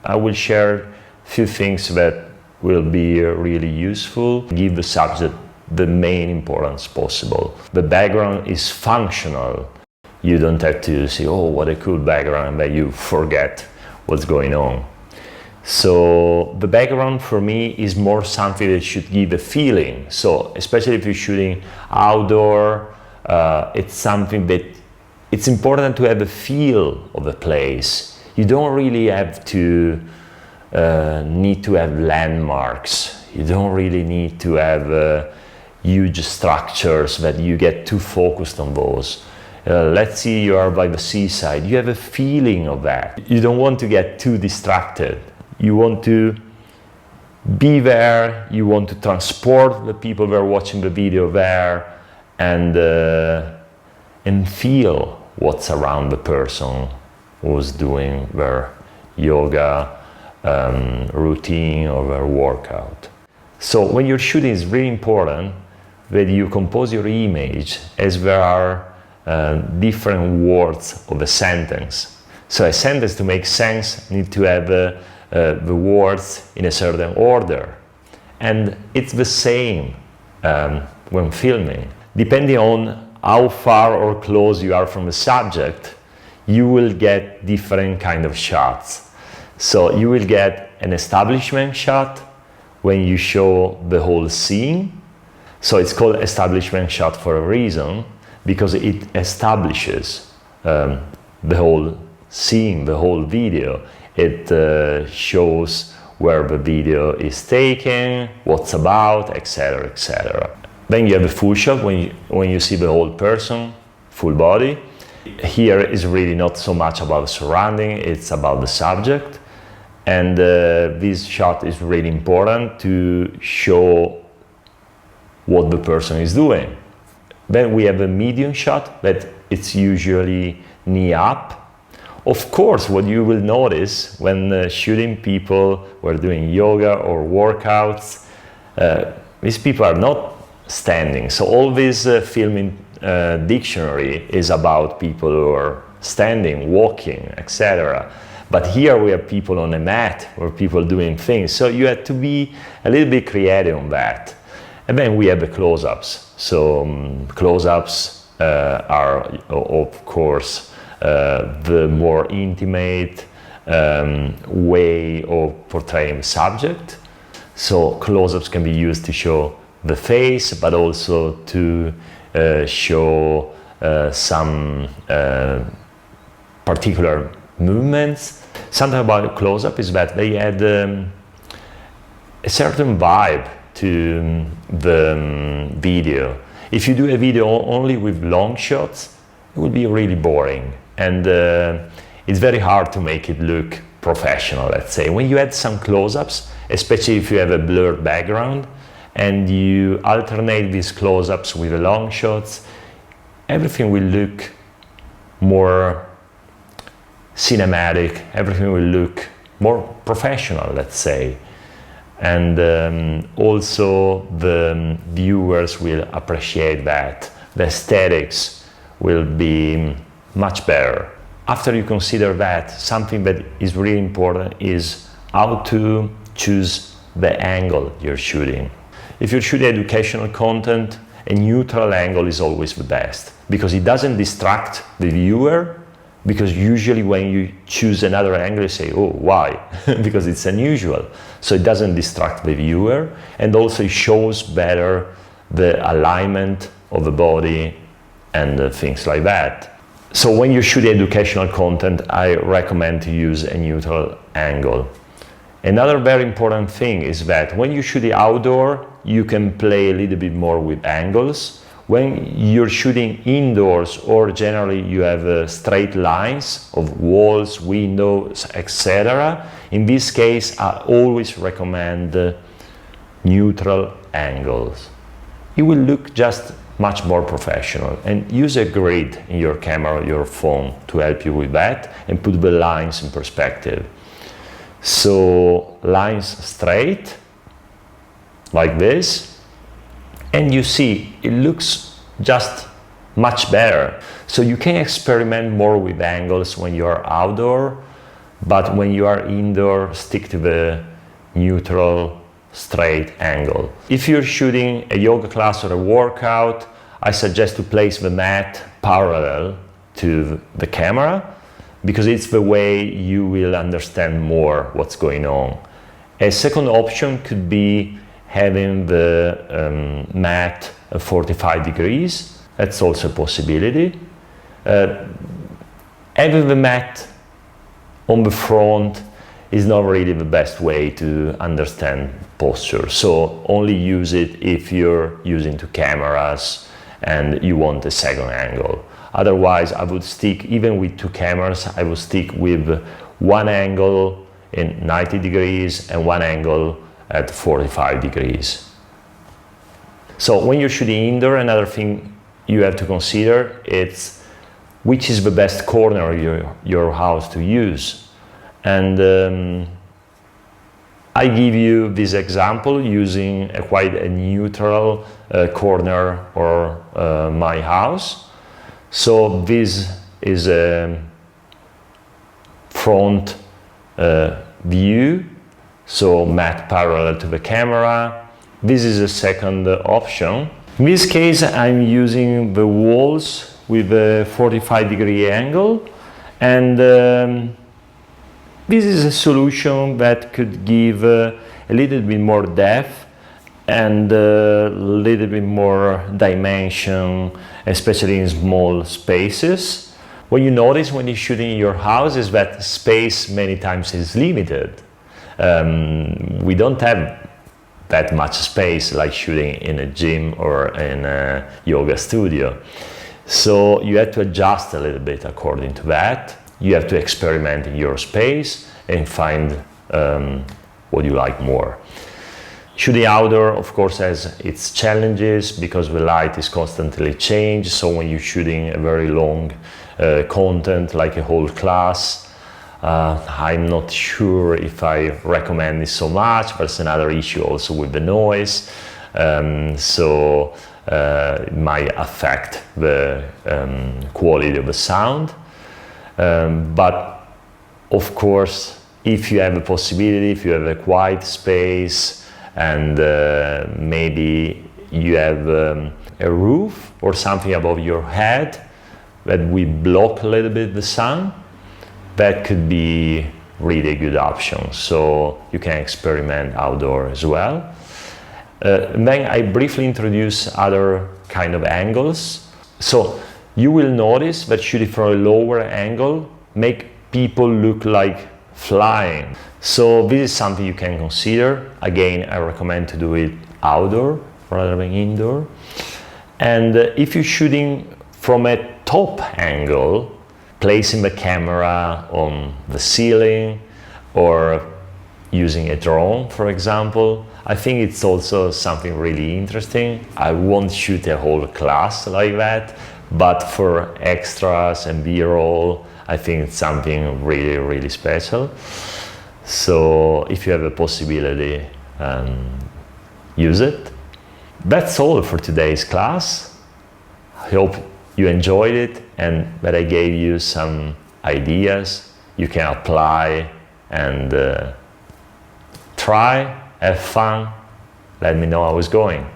I will share a few things that will be really useful. Give the subject the main importance possible. The background is functional. You don't have to say, oh, what a cool background, but you forget what's going on. So the background for me is more something that should give a feeling. So especially if you're shooting outdoor, it's something that it's important to have a feel of the place. You don't really have to need to have landmarks. You don't really need to have huge structures that you get too focused on those. Let's say you are by the seaside. You have a feeling of that. You don't want to get too distracted. You want to be there, you want to transport the people that are watching the video there and feel what's around the person who's doing their yoga routine or their workout. So when you're shooting, it's really important that you compose your image as there are different words of a sentence. So a sentence, to make sense, need to have the words in a certain order, and it's the same when filming. Depending on how far or close you are from the subject, you will get different kind of shots. So you will get an establishment shot when you show the whole scene. So it's called establishment shot for a reason, because it establishes the whole scene, the whole video. It shows where the video is taken, what's about, etc., etc. Then you have a full shot when you see the whole person, full body. Here is really not so much about the surrounding, it's about the subject. And this shot is really important to show what the person is doing. Then we have a medium shot that it's usually knee up. Of course, what you will notice when shooting people who are doing yoga or workouts, these people are not standing. So all this filming dictionary is about people who are standing, walking, etc. But here we have people on a mat or people doing things. So you have to be a little bit creative on that. And then we have the close-ups. So close-ups are, of course, the more intimate way of portraying the subject. So close-ups can be used to show the face, but also to show some particular movements. Something about close-up is that they add a certain vibe to the video. If you do a video only with long shots, it will be really boring, and it's very hard to make it look professional, let's say. When you add some close-ups, especially if you have a blurred background, and you alternate these close-ups with the long shots, everything will look more cinematic, everything will look more professional, let's say. And also the viewers will appreciate that. The aesthetics will be much better. After you consider that, something that is really important is how to choose the angle you're shooting. If you're shooting educational content, a neutral angle is always the best, because it doesn't distract the viewer, because usually when you choose another angle you say, oh, why? Because it's unusual. So it doesn't distract the viewer, and also it shows better the alignment of the body and things like that. So when you shoot educational content, I recommend to use a neutral angle. Another very important thing is that when you shoot the outdoor, you can play a little bit more with angles. When you're shooting indoors, or generally you have straight lines of walls, windows, etc., in this case I always recommend neutral angles. It will look just much more professional, and use a grid in your camera or your phone to help you with that and put the lines in perspective. So lines straight like this, and you see it looks just much better. So you can experiment more with angles when you're outdoor, but when you are indoor, stick to the neutral, straight angle. If you're shooting a yoga class or a workout, I suggest to place the mat parallel to the camera, because it's the way you will understand more what's going on. A second option could be having the mat 45 degrees. That's also a possibility. Having the mat on the front is not really the best way to understand posture. So only use it if you're using two cameras and you want a second angle. Otherwise, I would stick, even with two cameras, I would stick with one angle in 90 degrees and one angle at 45 degrees. So when you're shooting indoor, another thing you have to consider is which is the best corner of your house to use. And I give you this example using quite a neutral corner or my house. So this is a front view, so mat parallel to the camera. This is a second option. In this case, I'm using the walls with a 45-degree angle, and this is a solution that could give a little bit more depth and a little bit more dimension, especially in small spaces. What you notice when you're shooting in your house is that space many times is limited. We don't have that much space like shooting in a gym or in a yoga studio. So you have to adjust a little bit according to that. You have to experiment in your space and find what you like more. Shooting outdoor, of course, has its challenges because the light is constantly changed. So when you're shooting a very long content, like a whole class, I'm not sure if I recommend it so much. There's another issue also with the noise. It might affect the quality of the sound. But of course, if you have a possibility, if you have a quiet space, and maybe you have a roof or something above your head that will block a little bit the sun, that could be really a good option. So you can experiment outdoor as well. Then I briefly introduce other kind of angles. So you will notice that shooting from a lower angle make people look like flying. So this is something you can consider. Again, I recommend to do it outdoor rather than indoor. And if you're shooting from a top angle, placing the camera on the ceiling or using a drone, for example, I think it's also something really interesting. I won't shoot a whole class like that, but for extras and B-roll, I think it's something really, really special. So if you have a possibility, use it. That's all for today's class. I hope you enjoyed it and that I gave you some ideas you can apply and try, have fun. Let me know how it's going.